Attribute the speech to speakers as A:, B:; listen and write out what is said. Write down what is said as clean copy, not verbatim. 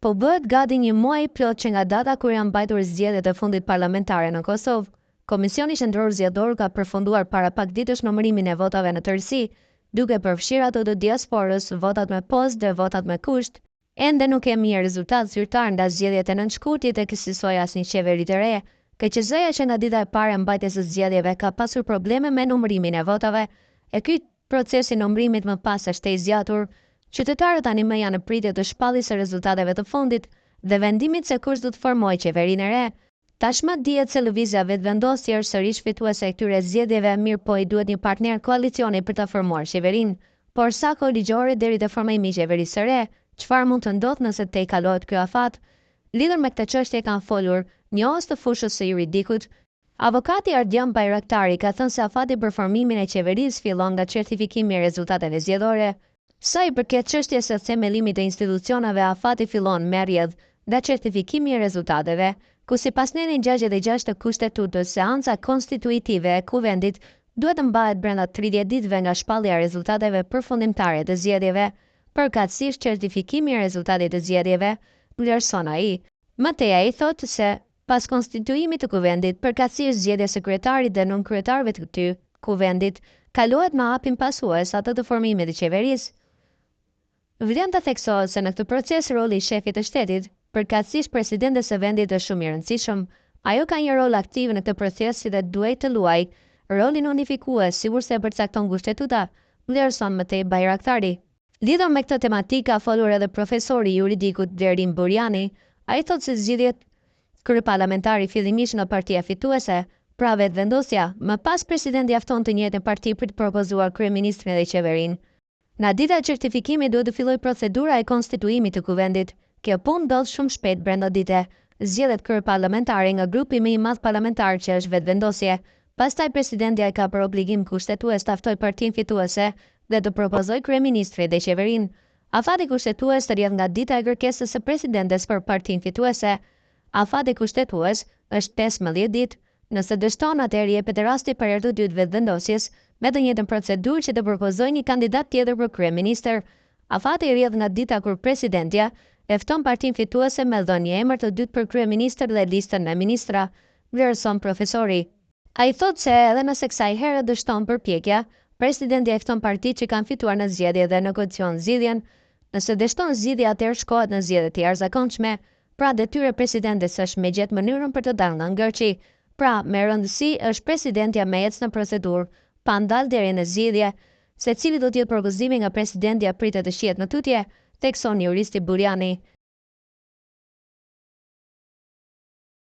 A: Po bëhet gati një muaj plot që nga data kur janë mbajtur zgjedhjet e fundit parlamentare në Kosovë. Komisioni Qendror Zgjedhor ka përfunduar para pak ditësh numërimin e votave në tërësi, duke përfshirë ato të diasporës, votat me postë dhe votat me kusht. Ende nuk kemi një rezultat zyrtar nga zgjedhjet e 9 shkurtit e kësaj asnjë qeveri të re. KQZ-ja që nga dita e parë e mbajtjes së zgjedhjeve ka pasur probleme me numërimin e votave, e ky procesi numërimit më pas është i zgjatur. Qytetarët tani më janë në pritje të shpalljes së rezultateve të fundit dhe vendimit se kush do të formojë qeverinë e re. Tashmë dihet se Lëvizja Vetëvendosje është sërish fituese e këtyre zgjedhjeve, mirë po i duhet një partner koalicioni për ta formuar qeverinë. Por sa kohë ligjore deri te formimi i qeverisë së re, çfarë mund të ndodhë nëse te i kalohet ky afat? Lidhur me këtë çështje kanë folur njohës të fushës së juridikut. Avokati Ardian Bajraktari ka thënë se afati për formimin e qeverisë fillon nga certifikimi i rezultateve zgjedhore. Sa i përket çështjes së themelimit të institucioneve, afati fillon me rrjedh nga certifikimi i rezultateve, ku sipas nenin 66 të kushtetutës, seanca konstituitive e kuvendit duhet të mbahet brenda 30 ditëve nga shpallja e rezultateve përfundimtare të zgjedhjeve. Përkatësisht certifikimi i rezultatit të zgjedhjeve, vlerëson ai. Më tej ai thotë se pas konstituimit të kuvendit, përkatësisht zgjedhja e sekretarit dhe nënkryetarëve të këtij kuvendit, kalohet me hapin pasues atë të formimit të qeverisë. Vlen të theksohet se në këtë proces roli i shefit të shtetit, përkatësisht presidentes së vendit, është shumë i rëndësishëm. Ajo ka një rol aktiv në këtë proces si dhe duhet të luajë rolin unifikues, sikurse e përcakton kushtetuta, vlerëson më tej Bajraktari. Lidhur me këtë tematikë ka folur edhe profesori i juridikut Derin Burjani. Ai thotë se zgjedhjet kryeparlamentari fillimisht nga partia fituese, pra Vetëvendosja, më pas presidenti jafton të njëjtën parti për të propozuar kryeministrin dhe qeverinë. Nga dita e certifikimit duhet të fillojë procedura e konstituimit të kuvendit. Kjo punë ndodh shumë shpejt brenda dite. Zgjedhet kryeparlamentare nga grupi më i madh parlamentar që është Vetëvendosje. Pastaj presidenti ka për obligim kushtetues të ftojë partinë fituese dhe të propozojë kryeministrin dhe qeverinë. Afati kushtetues të rrjedh nga dita e kërkesës së presidentes për partinë fituese. Afati kushtetues është 15 ditë. Nëse dështon, atëherë jepet rasti për herë të dytë Vetëvendosjes me të njëjtën procedurë që të propozojë një kandidat tjetër për kryeministër. Afati rrjedh nga dita kur presidentja e fton partinë fituese me dhënë një emër të dytë për kryeministër dhe listën e ministra, vlerëson profesori. Ai thotë se edhe nëse kësaj herë dështon përpjekja, presidentja e fton partitë që kanë fituar në zgjedhje dhe negocion zgjidhjen. Nëse dështon zgjidhja, atëherë shkohet në zgjedhje të jashtëzakonshme, pra detyra e presidentes është me gjetë mënyrën për të dalë nga ngërçi. Pra, me rëndësi është presidentja me ecë në procedurë, pa ndalë deri në zgjidhje, se cili do të jetë propozimi nga presidentja pritet të shihet në tutje, thekson juristi Burjani.